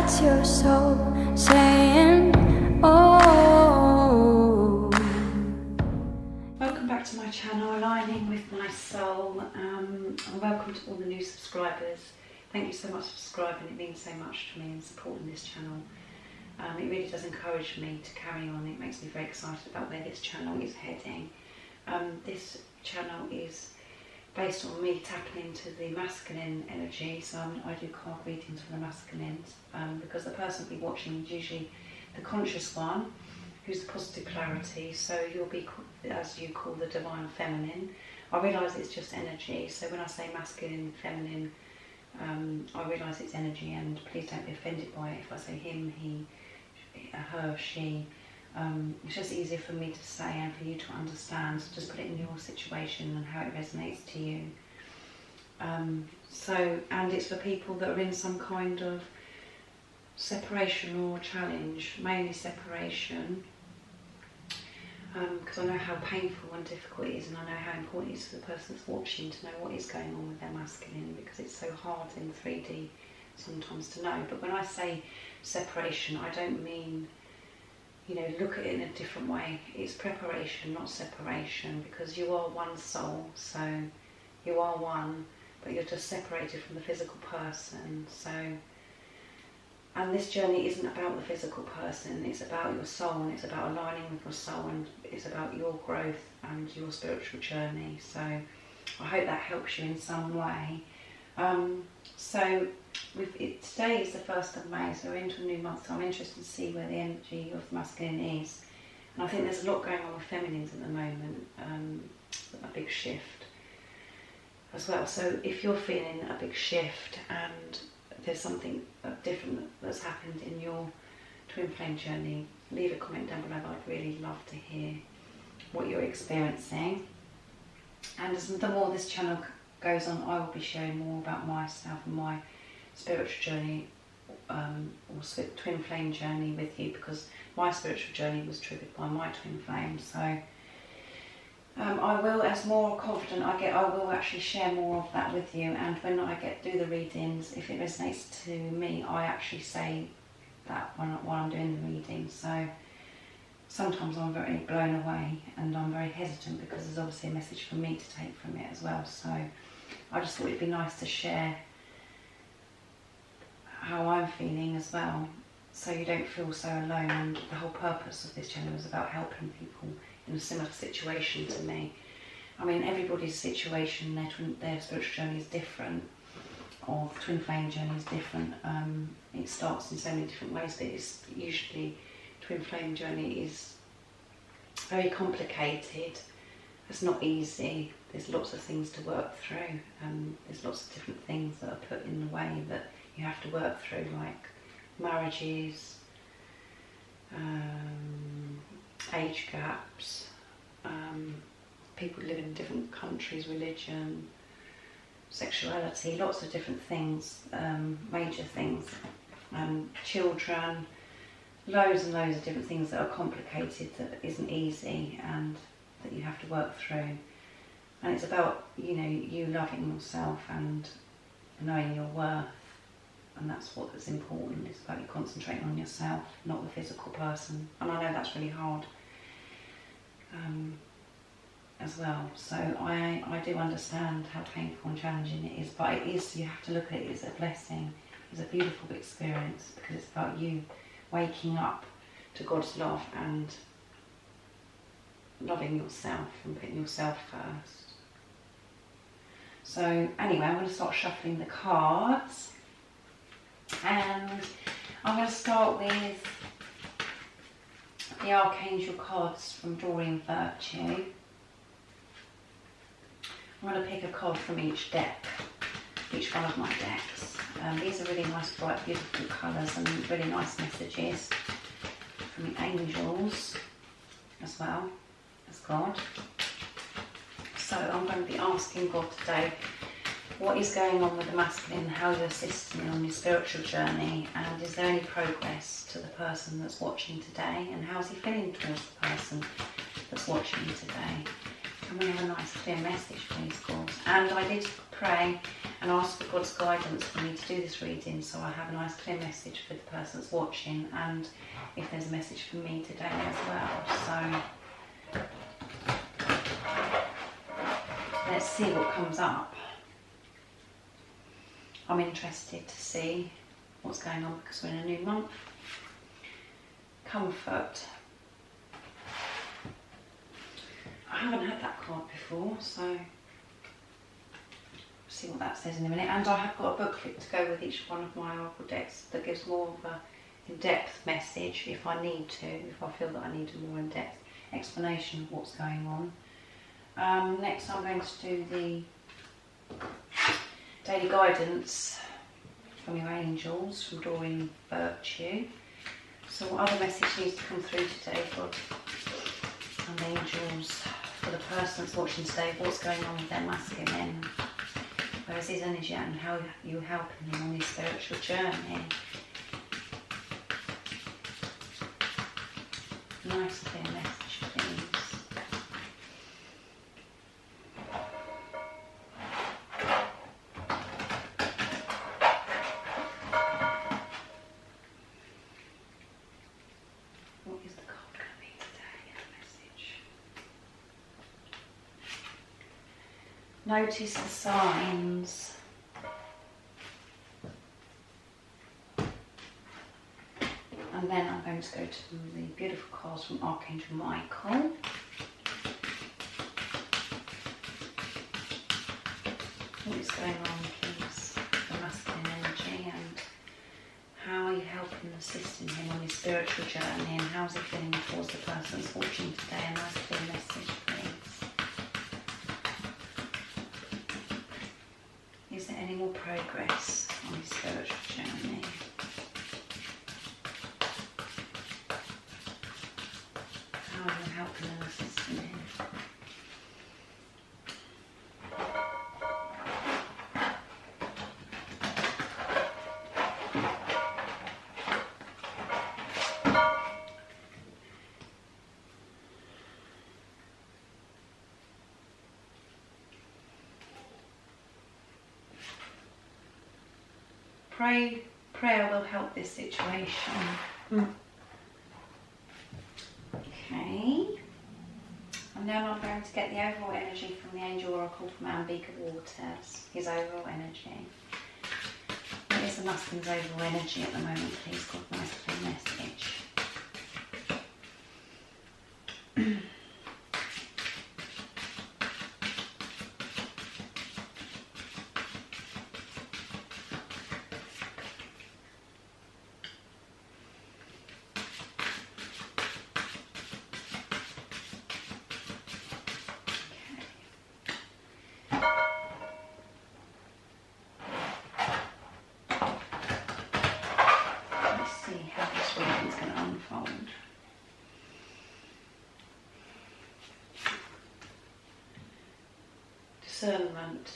That's your soul saying, oh. Welcome back to my channel, Aligning with My Soul, and welcome to all the new subscribers. Thank you so much for subscribing, it means so much to me and supporting this channel. It really does encourage me to carry on. It makes me very excited about where this channel is heading. This channel is based on me tapping into the masculine energy, so I do card readings for the masculines, because the person we're watching is usually the conscious one, who's the positive polarity, so you'll be, as you call, the divine feminine. I realise it's just energy, so when I say masculine, feminine, I realise it's energy, and please don't be offended by it if I say him, he, her, she. It's just easier for me to say and for you to understand, so just put it in your situation and how it resonates to you. And it's for people that are in some kind of separation or challenge, mainly separation, because I know how painful and difficult it is, and I know how important it is for the person that's watching to know what is going on with their masculine, because it's so hard in 3D sometimes to know. But when I say separation, I don't mean, you know, look at it in a different way. It's preparation, not separation, because you are one soul, so you are one, but you're just separated from the physical person. So, and this journey isn't about the physical person, it's about your soul, and it's about aligning with your soul, and it's about your growth and your spiritual journey. So I hope that helps you in some way. Today is the 1st of May, so we're into a new month, so I'm interested to see where the energy of the masculine is. And I think there's a lot going on with feminines at the moment, a big shift as well. So if you're feeling a big shift and there's something different that's happened in your twin flame journey, leave a comment down below. I'd really love to hear what you're experiencing. And as the more this channel goes on, I will be sharing more about myself and my spiritual journey, or twin flame journey with you, because my spiritual journey was triggered by my twin flame. So I will, as more confident I get, I will actually share more of that with you. And when I do the readings, if it resonates to me, I actually say that while I'm doing the reading. So sometimes I'm very blown away and I'm very hesitant, because there's obviously a message for me to take from it as well. So I just thought it'd be nice to share how I'm feeling as well, so you don't feel so alone. And the whole purpose of this channel is about helping people in a similar situation to me. I mean, everybody's situation, their spiritual journey is different, or the twin flame journey is different. It starts in so many different ways, but it's usually, twin flame journey is very complicated. It's not easy. There's lots of things to work through, and there's lots of different things that are put in the way that you have to work through, like marriages, age gaps, people living in different countries, religion, sexuality, lots of different things, major things, children, loads and loads of different things that are complicated, that isn't easy, and that you have to work through. And it's about, you know, you loving yourself and knowing your worth, and that's what's important. It's about you concentrating on yourself, not the physical person. And I know that's really hard as well. So I do understand how painful and challenging it is, but it is, you have to look at it as a blessing. It's a beautiful experience, because it's about you waking up to God's love and loving yourself and putting yourself first. So anyway, I'm going to start shuffling the cards, and I'm going to start with the Archangel cards from Drawing Virtue. I'm going to pick a card from each deck, each one of my decks. These are really nice, bright, beautiful colours, and really nice messages from the angels as well as God. So I'm going to be asking God today, what is going on with the masculine, how you're assisting on your spiritual journey, and is there any progress to the person that's watching today, and how's he feeling towards the person that's watching today? And we have a nice clear message, please, God. And I did pray and ask for God's guidance for me to do this reading, so I have a nice clear message for the person that's watching, and if there's a message for me today as well. So let's see what comes up. I'm interested to see what's going on because we're in a new month. Comfort. I haven't had that card before, so see what that says in a minute. And I have got a booklet to go with each one of my oracle decks that gives more of a in-depth message if I need to, if I feel that I need a more in-depth explanation of what's going on. Next I'm going to do the daily guidance from your angels, from Drawing Virtue. So what other message needs to come through today, God and angels, for the person that's watching today? What's going on with their masculine? Where is his energy at, and how are you helping him on his spiritual journey? Nice clear message, please. What is the card going to be today? A message. Notice the signs. And then I'm going to go to the beautiful cards from Archangel Michael. What is going on, please, the masculine energy, and how are you helping and assisting him on his spiritual journey, and how's he feeling towards the person that's watching today? A nice clear message, please. Is there any more progress on his spiritual journey? How are you helping and assisting him? Prayer will help this situation. Okay. And now I'm going to get the overall energy from the Angel Oracle from Ambika Waters. His overall energy. What is the masculine's overall energy at the moment, please? God, nice clear message. Discernment.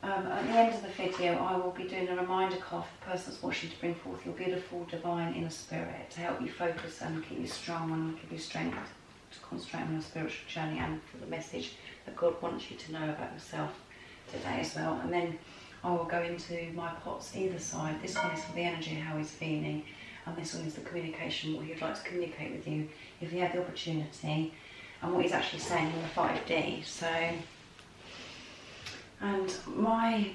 At the end of the video I will be doing a reminder card for the person that's watching to bring forth your beautiful divine inner spirit to help you focus and keep you strong and give you strength to concentrate on your spiritual journey, and for the message that God wants you to know about yourself today as well. And then I will go into my pots either side. This one is for the energy, how he's feeling, and this one is the communication, what he'd like to communicate with you if he had the opportunity, and what he's actually saying in the 5D. So, and my,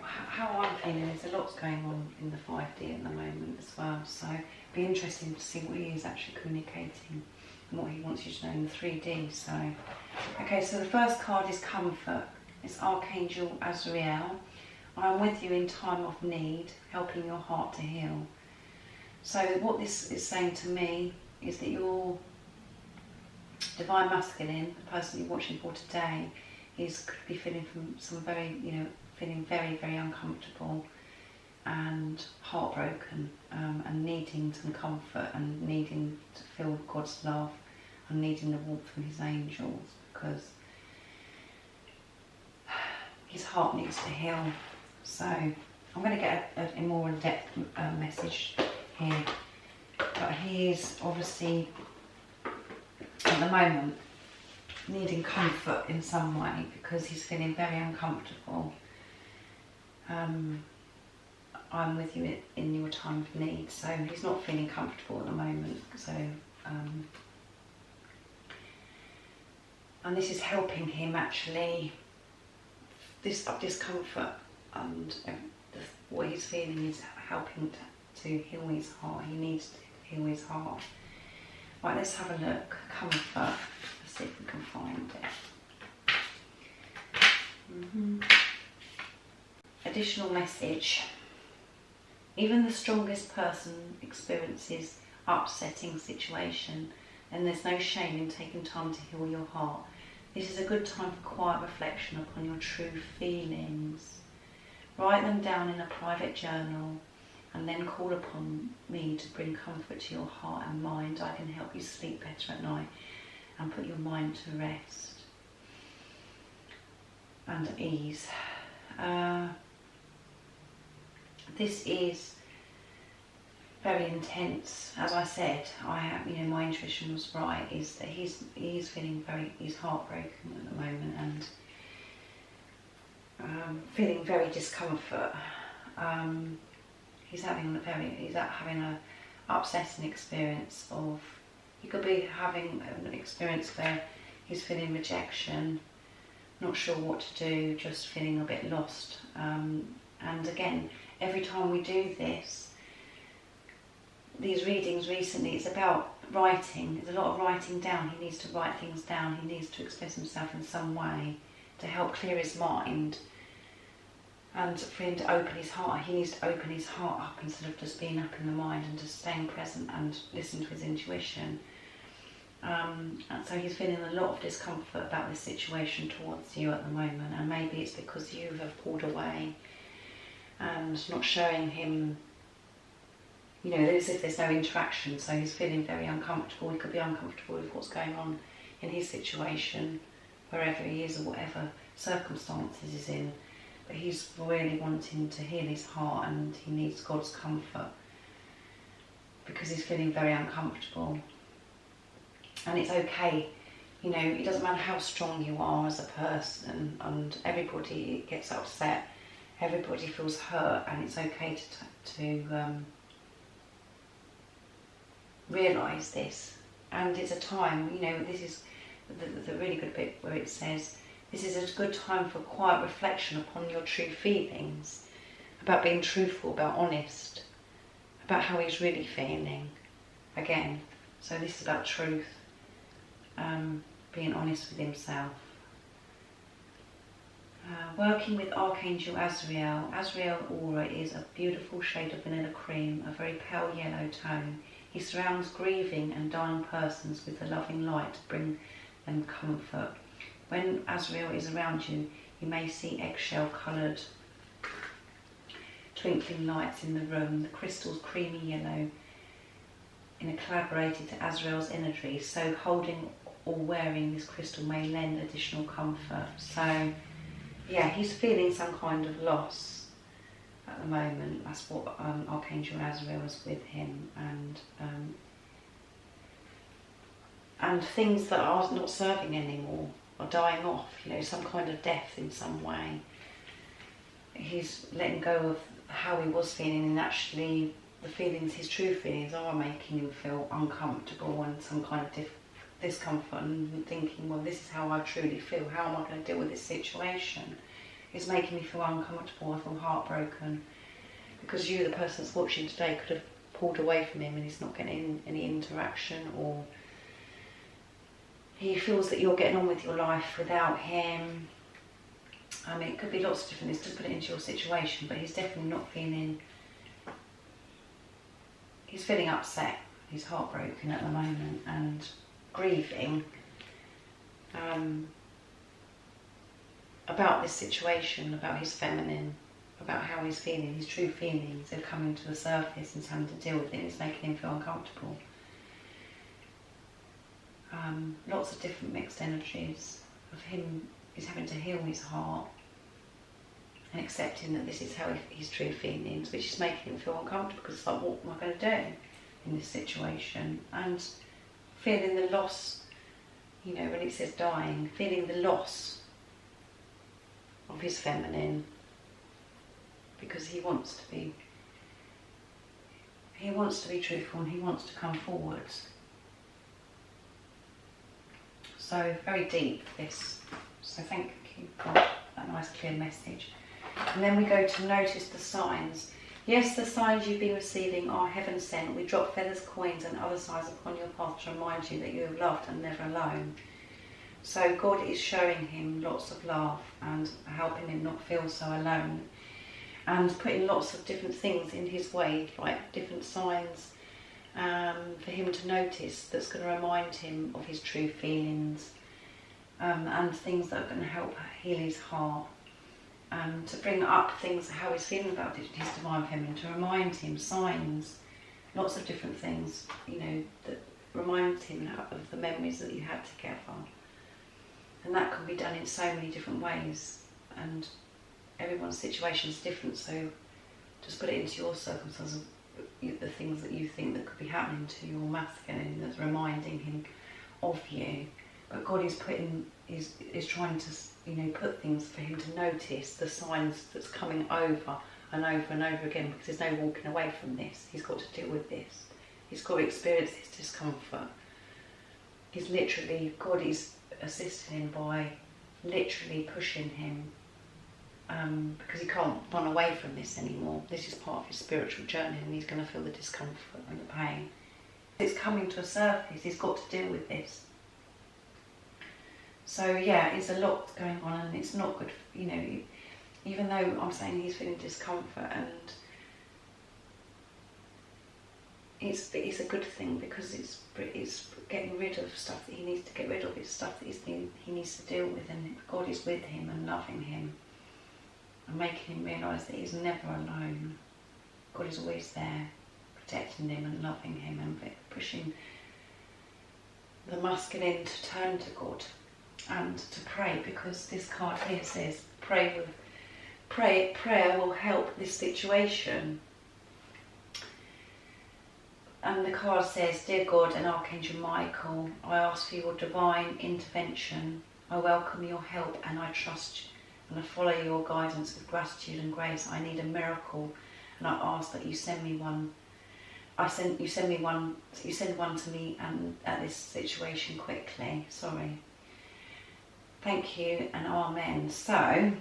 how I'm feeling is a lot's going on in the 5D at the moment as well. So it'd be interesting to see what he is actually communicating and what he wants you to know in the 3D. So, okay, so the first card is Comfort. It's Archangel Azrael. I am with you in time of need, helping your heart to heal. So what this is saying to me is that your divine masculine, the person you're watching for today, could be feeling feeling very, very uncomfortable and heartbroken, and needing some comfort and needing to feel God's love and needing the warmth from his angels, because his heart needs to heal. So I'm going to get a more in-depth message here. But he is obviously, at the moment, needing comfort in some way because he's feeling very uncomfortable. I'm with you in your time of need, so he's not feeling comfortable at the moment. So, and this is helping him actually, this discomfort and what he's feeling is helping to heal his heart. He needs to heal his heart. Right, let's have a look. Comfort. Let's see if we can find it. Additional message. Even the strongest person experiences upsetting situation, and there's no shame in taking time to heal your heart. This is a good time for quiet reflection upon your true feelings. Write them down in a private journal and then call upon me to bring comfort to your heart and mind. I can help you sleep better at night and put your mind to rest and ease. This is very intense. As I said, my intuition was right, is that he's feeling he's heartbroken at the moment and feeling very discomfort. He's having a upsetting experience of, he could be having an experience where he's feeling rejection, not sure what to do, just feeling a bit lost. And again, every time we do these readings recently, it's about writing. There's a lot of writing down. He needs to write things down. He needs to express himself in some way to help clear his mind. And for him to open his heart, he needs to open his heart up instead of just being up in the mind and just staying present and listen to his intuition. And so he's feeling a lot of discomfort about this situation towards you at the moment, and maybe it's because you have pulled away and not showing him, as if there's no interaction, so he's feeling very uncomfortable. He could be uncomfortable with what's going on in his situation, wherever he is or whatever circumstances he's in. But he's really wanting to heal his heart, and he needs God's comfort because he's feeling very uncomfortable. And it's okay, it doesn't matter how strong you are as a person, and everybody gets upset, everybody feels hurt, and it's okay to realise this. And it's a time, this is the really good bit where it says, this is a good time for quiet reflection upon your true feelings, about being truthful, about honest, about how he's really feeling. Again, so this is about truth, being honest with himself. Working with Archangel Azrael. Azrael aura is a beautiful shade of vanilla cream, a very pale yellow tone. He surrounds grieving and dying persons with a loving light to bring them comfort. When Azrael is around you, you may see eggshell coloured twinkling lights in the room. The crystal's creamy yellow collaborated to Azrael's energy, so holding or wearing this crystal may lend additional comfort. So yeah, he's feeling some kind of loss at the moment. That's what Archangel Azrael is with him, and things that are not serving anymore are dying off, some kind of death in some way. He's letting go of how he was feeling, and actually the feelings, his true feelings, are making him feel uncomfortable and some kind of discomfort, and thinking, well, this is how I truly feel, how am I going to deal with this situation? It's making me feel uncomfortable, I feel heartbroken, because you, the person that's watching today, could have pulled away from him and he's not getting any interaction, or he feels that you're getting on with your life without him. It could be lots of different things, just put it into your situation, but he's definitely not feeling, he's feeling upset, he's heartbroken at the moment and grieving about this situation, about his feminine, about how he's feeling, his true feelings are coming to the surface and he's having to deal with it. It's making him feel uncomfortable. Lots of different mixed energies of him. He's having to heal his heart, and accepting that this is how his true feelings, which is making him feel uncomfortable, because it's like, what am I going to do in this situation? And feeling the loss, you know, when it says dying, feeling the loss of his feminine, because he wants to be truthful and he wants to come forwards. So very deep, this. So thank you for that nice clear message. And then we go to notice the signs. Yes, the signs you've been receiving are heaven sent. We drop feathers, coins and other signs upon your path to remind you that you are loved and never alone. So God is showing him lots of love and helping him not feel so alone, and putting lots of different things in his way, like different signs for him to notice, that's going to remind him of his true feelings, and things that are going to help heal his heart, to bring up things, how he's feeling about his divine feminine, to remind him, signs, lots of different things, you know, that reminds him of the memories that you had together. And that can be done in so many different ways, and everyone's situation is different, so just put it into your circumstances, the things that you think that could be happening to your masculine that's reminding him of you. But God is trying to, you know, put things for him to notice, the signs that's coming over and over and over again, because there's no walking away from this. He's got to deal with this. He's got to experience this discomfort. He's literally, God is assisting him by literally pushing him, because he can't run away from this anymore. This is part of his spiritual journey, and he's going to feel the discomfort and the pain. It's coming to a surface. He's got to deal with this. So yeah, it's a lot going on, and it's not good, you know, even though I'm saying he's feeling discomfort, and it's a good thing, because it's getting rid of stuff that he needs to get rid of. It's stuff that he needs to deal with, and God is with him and loving him and making him realise that he's never alone. God is always there, protecting him and loving him, and pushing the masculine to turn to God and to pray, because this card here says prayer will help this situation. And the card says, Dear God and Archangel Michael, I ask for your divine intervention. I welcome your help and I trust you, and I follow your guidance with gratitude and grace. I need a miracle, and I ask that you send me one. You send one to me, and at this situation quickly. Sorry. Thank you and amen. So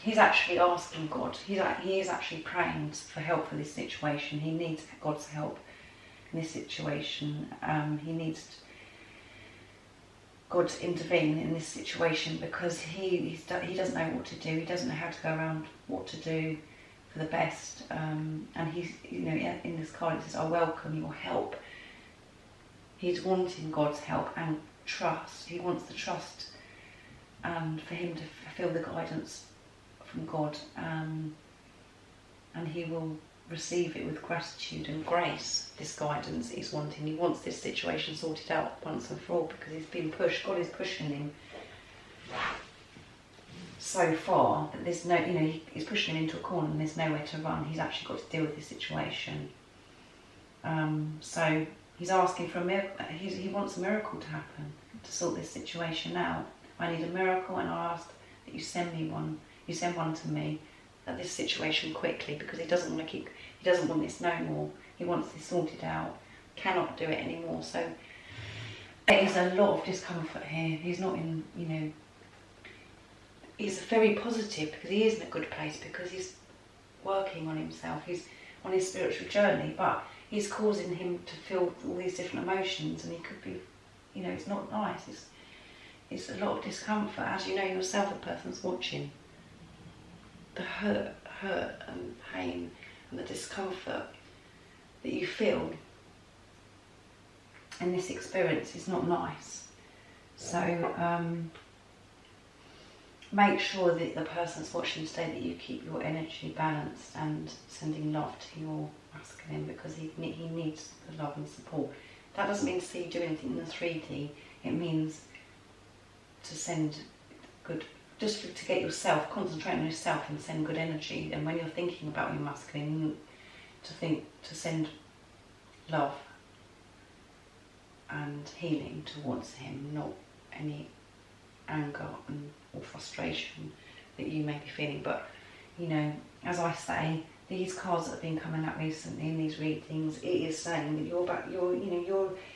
he's actually asking God. He is actually praying for help for this situation. He needs God's help in this situation. He needs God to intervene in this situation, because he doesn't know what to do. He doesn't know how to go around what to do for the best. And he's, you know, in this card it says, I welcome your help. He's wanting God's help and trust. He wants the trust, and for him to feel the guidance from God, and he will receive it with gratitude and grace. This guidance he's wanting. He wants this situation sorted out once and for all, because he's been pushed. God is pushing him so far that there's no, you know, he's pushing him into a corner and there's nowhere to run. He's actually got to deal with this situation. So he's asking for a miracle. He wants a miracle to happen to sort this situation out. I need a miracle, and I ask that you send me one. You send one to me at this situation quickly, because he doesn't want this no more. He wants this sorted out. Cannot do it anymore. So there is a lot of discomfort here. He's not in, you know, he's very positive, because he is in a good place, because he's working on himself. He's on his spiritual journey, but he's causing him to feel all these different emotions, and he could be, you know, it's not nice. It's a lot of discomfort. As you know yourself, the person's watching. The hurt and pain and the discomfort that you feel in this experience is not nice. So make sure that the person's watching today, that you keep your energy balanced and sending love to your masculine, because he needs the love and support. That doesn't mean to say you do anything in the 3D. It means to send good to get yourself, concentrate on yourself and send good energy. And when you're thinking about your masculine, to send love and healing towards him, not any anger or frustration that you may be feeling. But you know, as I say, these cards that have been coming out recently in these readings, it is saying that you're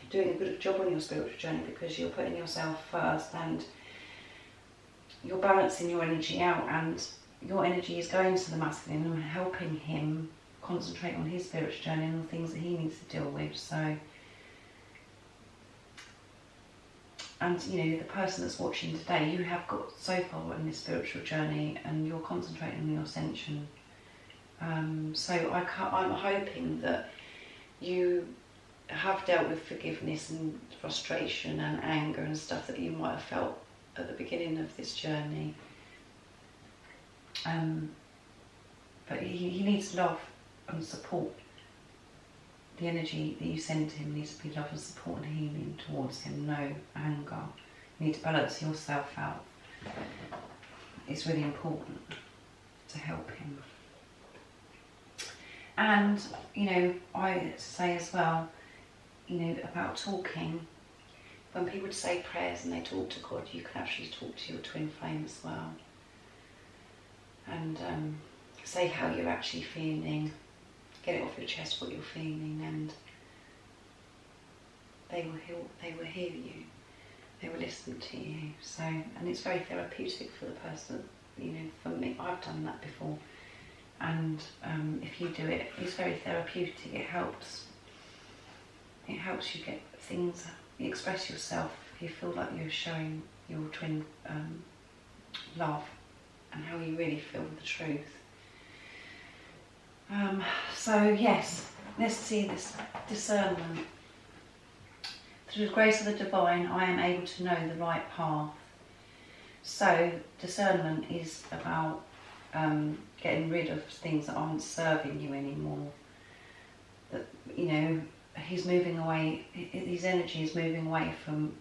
doing a good job on your spiritual journey, because you're putting yourself first and you're balancing your energy out, and your energy is going to the masculine and helping him concentrate on his spiritual journey and the things that he needs to deal with. So, and you know, the person that's watching today, you have got so far in this spiritual journey and you're concentrating on your ascension. So I'm hoping that you have dealt with forgiveness and frustration and anger and stuff that you might have felt at the beginning of this journey. But he needs love and support. The energy that you send to him needs to be love and support and healing towards him, no anger. You need to balance yourself out. It's really important to help him. And, you know, I say as well, you know, about talking. When people say prayers and they talk to God, you can actually talk to your twin flame as well. And say how you're actually feeling. Get it off your chest what you're feeling, and they will hear you. They will listen to you. So, and it's very therapeutic for the person. You know, for me, I've done that before. And if you do it, it's very therapeutic. It helps. It helps you get things. You express yourself. You feel like you're showing your twin love and how you really feel the truth. So yes, let's see this discernment. Through the grace of the divine, I am able to know the right path. So discernment is about getting rid of things that aren't serving you anymore. That, you know, he's moving away, his energy is moving away from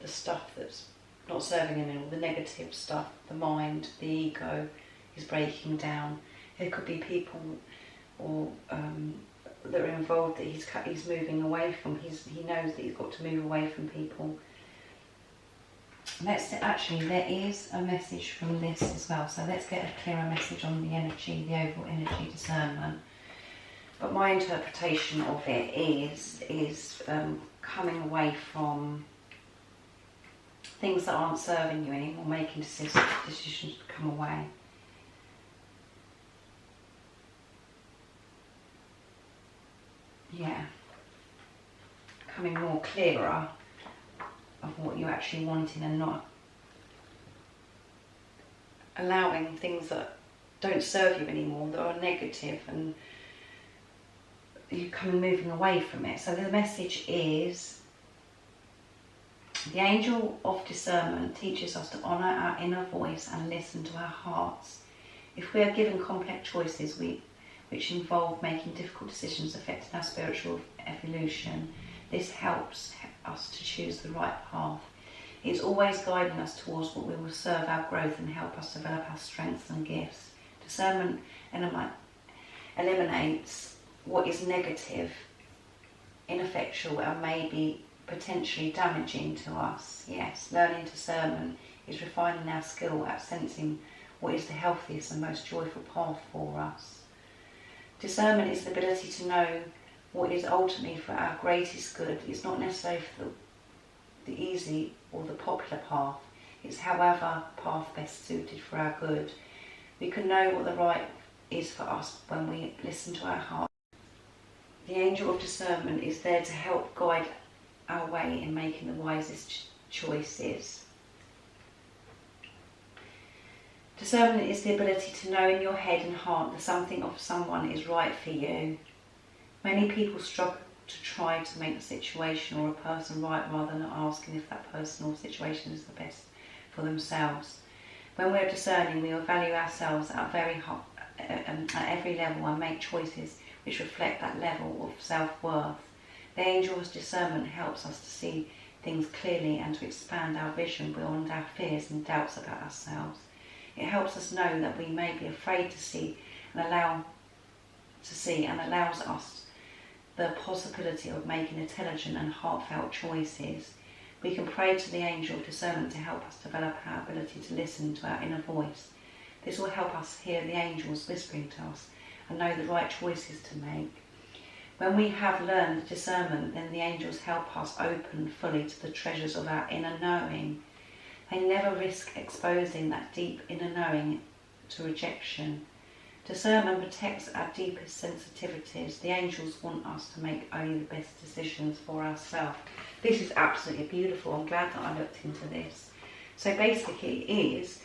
the stuff that's not serving him anymore, the negative stuff, the mind, the ego is breaking down. There could be people or that are involved that he's moving away from. He knows that he's got to move away from people. Actually, there is a message from this as well, so let's get a clearer message on the energy, the overall energy discernment. But my interpretation of it is coming away from things that aren't serving you anymore, making decisions to come away. Yeah, becoming more clearer of what you're actually wanting, and not allowing things that don't serve you anymore, that are negative, and you moving away from it. So the message is, the angel of discernment teaches us to honour our inner voice and listen to our hearts. If we are given complex choices which involve making difficult decisions affecting our spiritual evolution, this helps us to choose the right path. It's always guiding us towards what will serve our growth and help us develop our strengths and gifts. Discernment eliminates what is negative, ineffectual, and maybe potentially damaging to us. Yes, learning discernment is refining our skill at sensing what is the healthiest and most joyful path for us. Discernment is the ability to know what is ultimately for our greatest good. It's not necessarily for the easy or the popular path. It's however path best suited for our good. We can know what the right is for us when we listen to our heart. The angel of discernment is there to help guide our way in making the wisest choices. Discernment is the ability to know in your head and heart that something or someone is right for you. Many people struggle to try to make the situation or a person right rather than asking if that person or situation is the best for themselves. When we're discerning, we will value ourselves at every level and make choices which reflect that level of self-worth. The angel's discernment helps us to see things clearly and to expand our vision beyond our fears and doubts about ourselves. It helps us know that we may be afraid to see and allows us the possibility of making intelligent and heartfelt choices. We can pray to the angel discernment to help us develop our ability to listen to our inner voice. This will help us hear the angels whispering to us and know the right choices to make. When we have learned discernment, then the angels help us open fully to the treasures of our inner knowing. They never risk exposing that deep inner knowing to rejection. Discernment protects our deepest sensitivities. The angels want us to make only the best decisions for ourselves. This is absolutely beautiful. I'm glad that I looked into this. So basically it's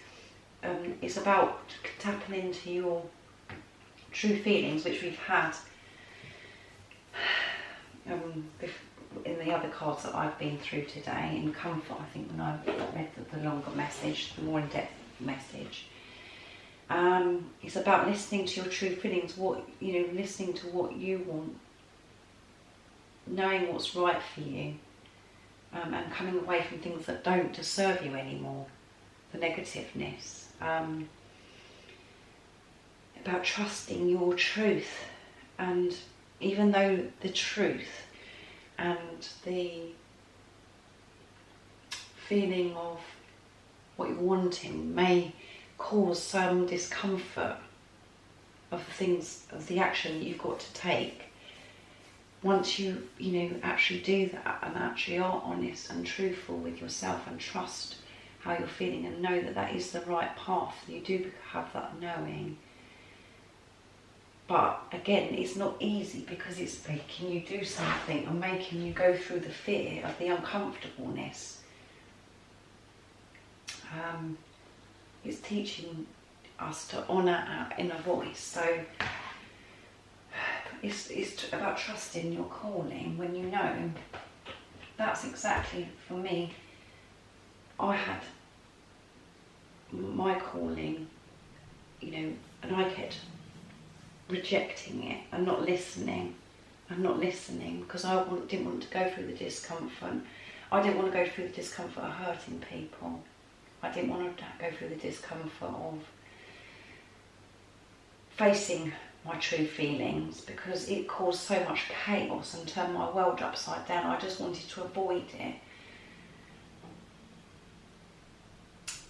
about tapping into your true feelings, which we've had in the other cards that I've been through today. In comfort, I think, when I read the longer message, the more in-depth message. It's about listening to your true feelings, listening to what you want, knowing what's right for you, and coming away from things that don't serve you anymore, the negativeness. About trusting your truth, and even though the truth and the feeling of what you're wanting may cause some discomfort of the action that you've got to take, once you actually do that and actually are honest and truthful with yourself and trust how you're feeling and know that that is the right path, you do have that knowing. But again, it's not easy because it's making you do something and making you go through the fear of the uncomfortableness. It's teaching us to honour our inner voice. So it's about trusting your calling when you know. That's exactly, for me, I had my calling, and I kept rejecting it and not listening because I didn't want to go through the discomfort. I didn't want to go through the discomfort of hurting people. I didn't want to go through the discomfort of facing my true feelings because it caused so much chaos and turned my world upside down. I just wanted to avoid it.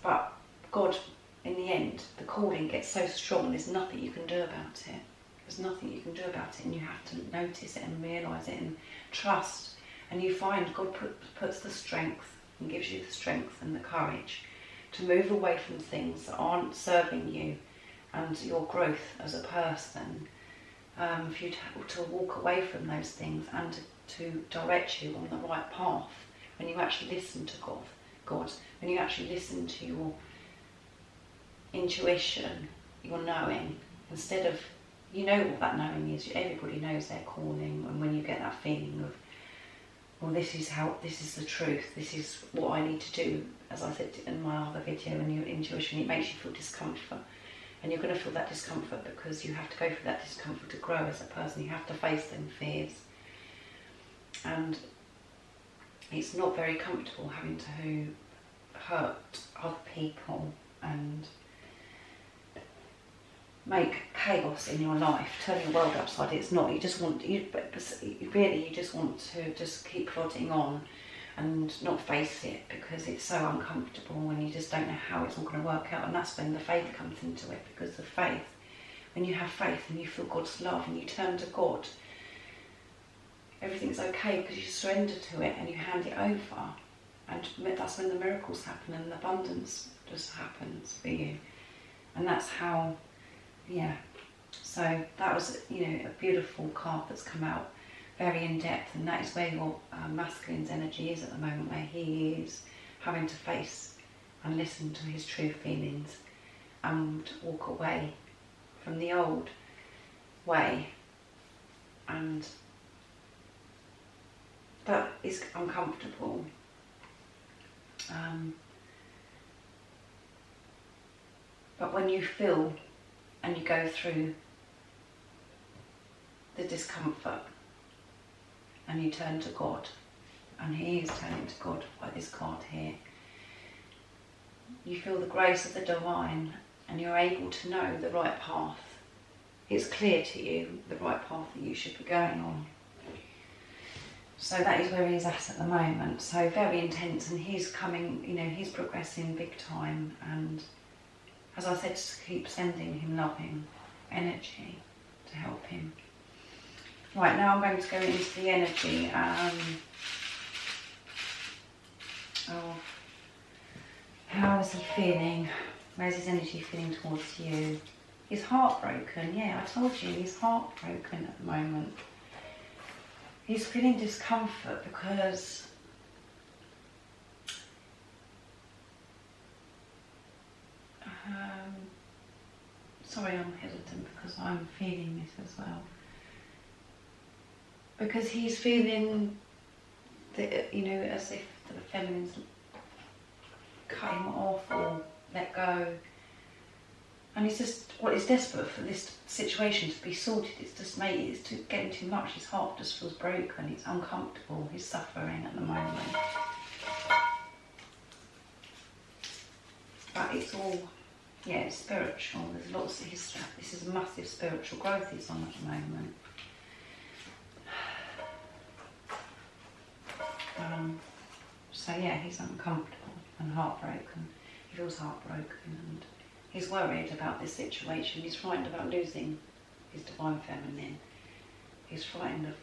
But God, in the end, the calling gets so strong, there's nothing you can do about it. There's nothing you can do about it, and you have to notice it and realise it and trust. And you find God puts the strength and gives you the strength and the courage to move away from things that aren't serving you and your growth as a person, for you to walk away from those things and to direct you on the right path when you actually listen to God, when you actually listen to your intuition, your knowing, instead of, what that knowing is. Everybody knows their calling, and when you get that feeling of, well, this is the truth, this is what I need to do, as I said in my other video, and your intuition, it makes you feel discomfort. And you're going to feel that discomfort because you have to go through that discomfort to grow as a person. You have to face them fears. And it's not very comfortable having to hurt other people and make chaos in your life, turn your world upside. It's not. You just want to just keep plodding on and not face it because it's so uncomfortable and you just don't know how it's all going to work out. And that's when the faith comes into it, because the faith, when you have faith and you feel God's love and you turn to God, everything's okay because you surrender to it and you hand it over. And that's when the miracles happen and the abundance just happens for you. And that's how, so that was, a beautiful card that's come out, very in depth, and that is where your masculine's energy is at the moment, where he is having to face and listen to his true feelings and walk away from the old way. And that is uncomfortable. But when you feel and you go through the discomfort and you turn to God, and he is turning to God by this card here, you feel the grace of the divine and you're able to know the right path. It's clear to you the right path that you should be going on. So that is where he's at the moment. So very intense, and he's coming, you know, he's progressing big time. And as I said, just keep sending him loving energy to help him. Right, now I'm going to go into the energy of how is he feeling? Where's his energy feeling towards you? He's heartbroken. Yeah, I told you, he's heartbroken at the moment. He's feeling discomfort because sorry, I'm hesitant because I'm feeling this as well. Because he's feeling that, you know, as if the feminine's cut him off or let go. And he's just, well, he's desperate for this situation to be sorted. It's just it's getting too much. His heart just feels broken. It's uncomfortable. He's suffering at the moment. But it's all, yeah, it's spiritual. There's lots of this is massive spiritual growth he's on at the moment. So yeah, he's uncomfortable and heartbroken. He feels heartbroken, and he's worried about this situation. He's frightened about losing his divine feminine. He's frightened of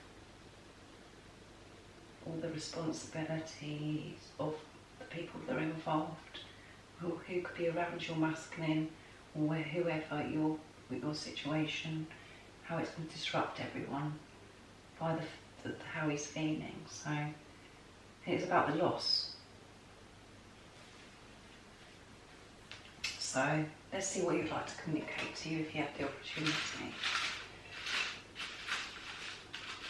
all the responsibilities of the people that are involved, who could be around your masculine, or whoever with your situation, how it's going to disrupt everyone by how he's feeling. So it's about the loss. So let's see what you'd like to communicate to you if you have the opportunity.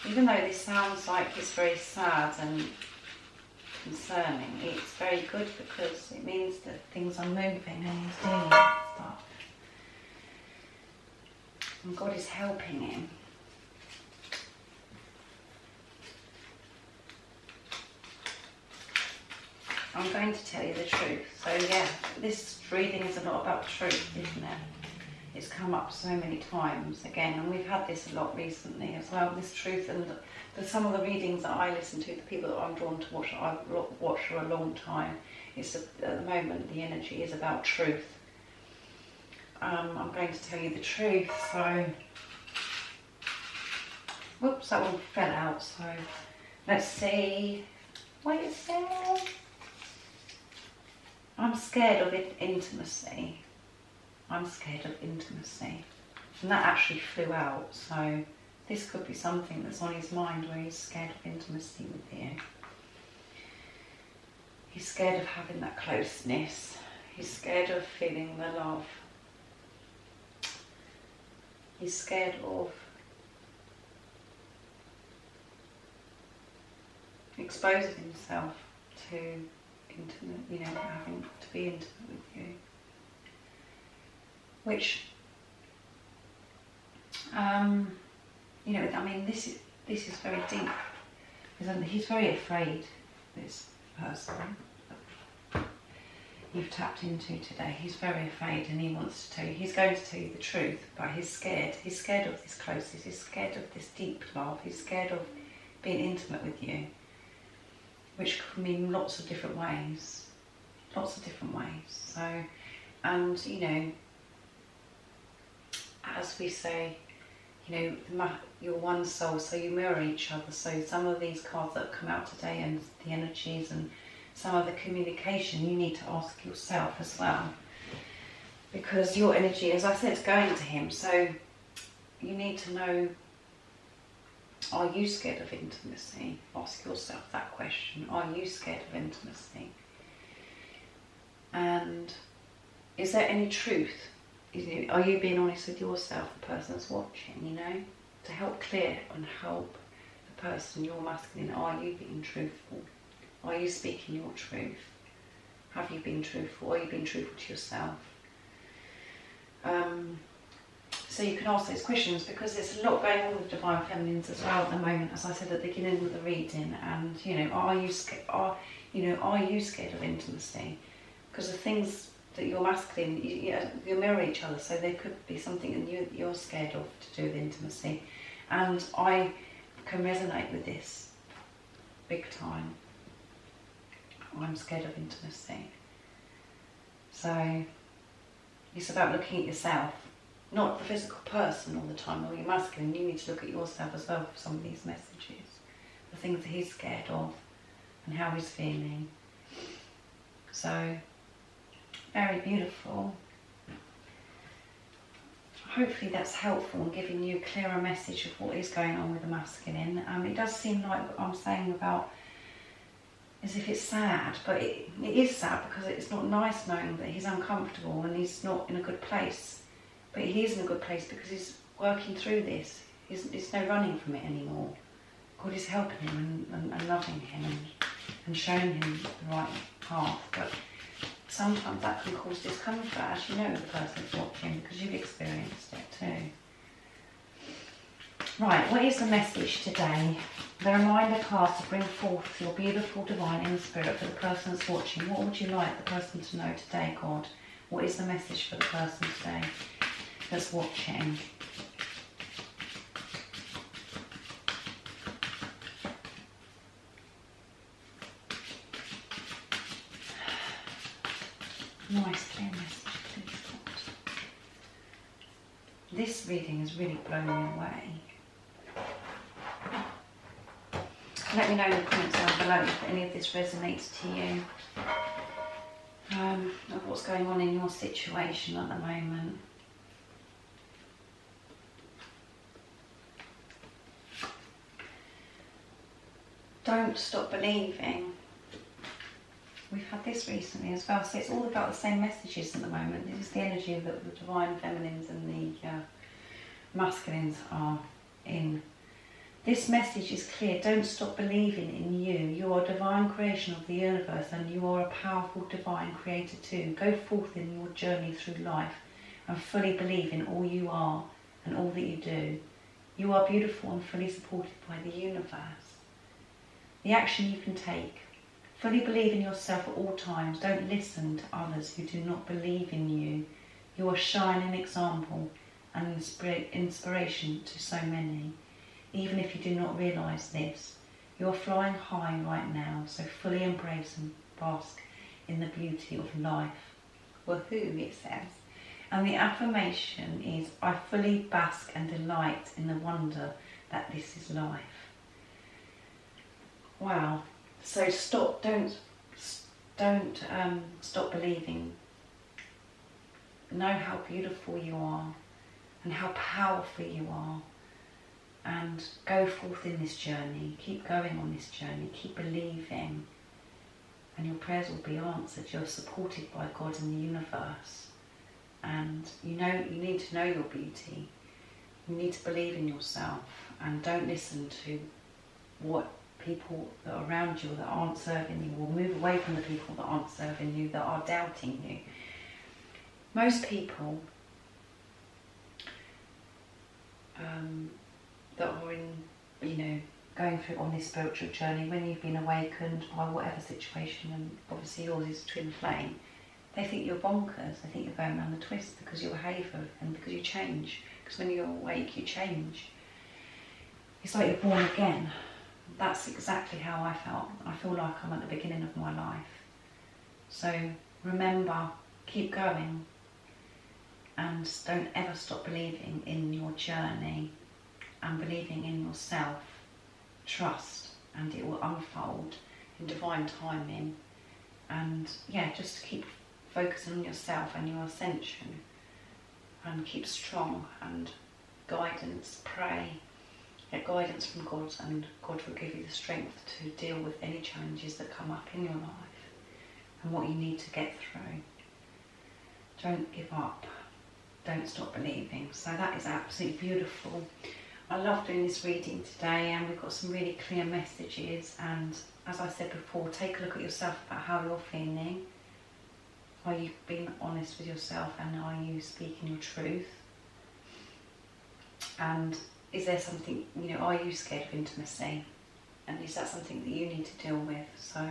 Even though this sounds like it's very sad and concerning, it's very good because it means that things are moving and he's dealing with stuff. And God is helping him. I'm going to tell you the truth. So yeah, this reading is a lot about truth, isn't it? It's come up so many times again, and we've had this a lot recently as well, this truth. And some of the readings that I listen to, the people that I'm drawn to watch, I've watched for a long time, at the moment the energy is about truth. I'm going to tell you the truth, so, whoops, that one fell out, so let's see what it says. I'm scared of intimacy. I'm scared of intimacy. And that actually flew out, so this could be something that's on his mind where he's scared of intimacy with you. He's scared of having that closeness. He's scared of feeling the love. He's scared of exposing himself to intimate, you know, having to be intimate with you. Which, you know, I mean, this is very deep. He's very afraid, this person you've tapped into today. He's very afraid, and he wants to tell you, he's going to tell you the truth, but he's scared. He's scared of this closeness. He's scared of this deep love. He's scared of being intimate with you, which could mean lots of different ways. Lots of different ways. So, and, you know, as we say, you know, you're one soul, so you mirror each other. So some of these cards that have come out today, and the energies and some of the communication, you need to ask yourself as well. Because your energy, as I said, is going to him. So you need to know, are you scared of intimacy? Ask yourself that question. Are you scared of intimacy? And is there any truth? Are you being honest with yourself, the person that's watching, you know? To help clear and help the person, your masculine, are you being truthful? Are you speaking your truth? Have you been truthful? Are you being truthful to yourself? So you can ask those questions, because there's a lot going on with divine feminines as well at the moment, as I said at the beginning of the reading. And, you know, are you scared of intimacy? Because the things that you're masculine, you mirror each other, so there could be something that you're scared of to do with intimacy. And I can resonate with this big time. I'm scared of intimacy. So it's about looking at yourself, not the physical person all the time. Or you're masculine, you need to look at yourself as well for some of these messages, the things that he's scared of and how he's feeling. So very beautiful. Hopefully that's helpful in giving you a clearer message of what is going on with the masculine. It does seem like what I'm saying about as if it's sad, but it is sad because it's not nice knowing that he's uncomfortable and he's not in a good place. But he is in a good place because he's working through this. There's no running from it anymore. God is helping him and loving him and showing him the right path. But sometimes that can cause discomfort, as you know, the person's watching, because you've experienced it too. Right, what is the message today? The reminder card to bring forth your beautiful divine inner spirit for the person that's watching. What would you like the person to know today, God? What is the message for the person today that's watching? Nice, clear message, please, God. This reading has really blown me away. Let me know in the comments down below if any of this resonates to you, of what's going on in your situation at the moment. Don't stop believing. We've had this recently as well, so it's all about the same messages at the moment. This is the energy that the divine feminines and the masculines are in. This message is clear. Don't stop believing in you. You are a divine creation of the universe and you are a powerful divine creator too. Go forth in your journey through life and fully believe in all you are and all that you do. You are beautiful and fully supported by the universe. The action you can take. Fully believe in yourself at all times. Don't listen to others who do not believe in you. You are a shining example and inspiration to so many. Even if you do not realise this, you are flying high right now, so fully embrace and bask in the beauty of life. Woohoo, it says. And the affirmation is, I fully bask and delight in the wonder that this is life. Wow. So don't stop believing. Know how beautiful you are and how powerful you are. And go forth in this journey. Keep going on this journey. Keep believing. And your prayers will be answered. You're supported by God and the universe. And you need to know your beauty. You need to believe in yourself. And don't listen to what people that are around you that aren't serving you, or move away from the people that aren't serving you, that are doubting you. Most people that are in, going through on this spiritual journey, when you've been awakened by whatever situation, and obviously yours is twin flame, they think you're bonkers, they think you're going around the twist because you behave and because you change. Because when you're awake, you change. It's like you're born again. That's exactly how I felt. I feel like I'm at the beginning of my life. So remember, keep going, and don't ever stop believing in your journey and believing in yourself. Trust, and it will unfold in divine timing. And yeah, just keep focusing on yourself and your ascension, and keep strong, and guidance, pray. Get guidance from God, and God will give you the strength to deal with any challenges that come up in your life and what you need to get through. Don't give up. Don't stop believing. So that is absolutely beautiful. I love doing this reading today, and we've got some really clear messages. And as I said before, take a look at yourself about how you're feeling. Are you being honest with yourself, and are you speaking your truth? And is there something, are you scared of intimacy? And is that something that you need to deal with? So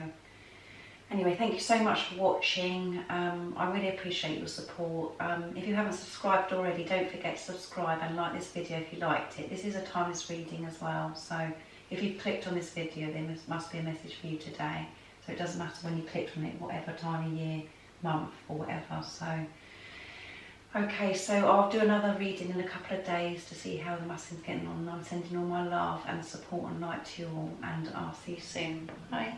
Anyway, thank you so much for watching. I really appreciate your support. If you haven't subscribed already, don't forget to subscribe and like this video if you liked it. This is a timeless reading as well, so if you've clicked on this video, then there must be a message for you today. So it doesn't matter when you clicked on it, whatever time of year, month or whatever. So okay, so I'll do another reading in a couple of days to see how the masculine's getting on. I'm sending all my love and support and light to you all, and I'll see you soon. Bye.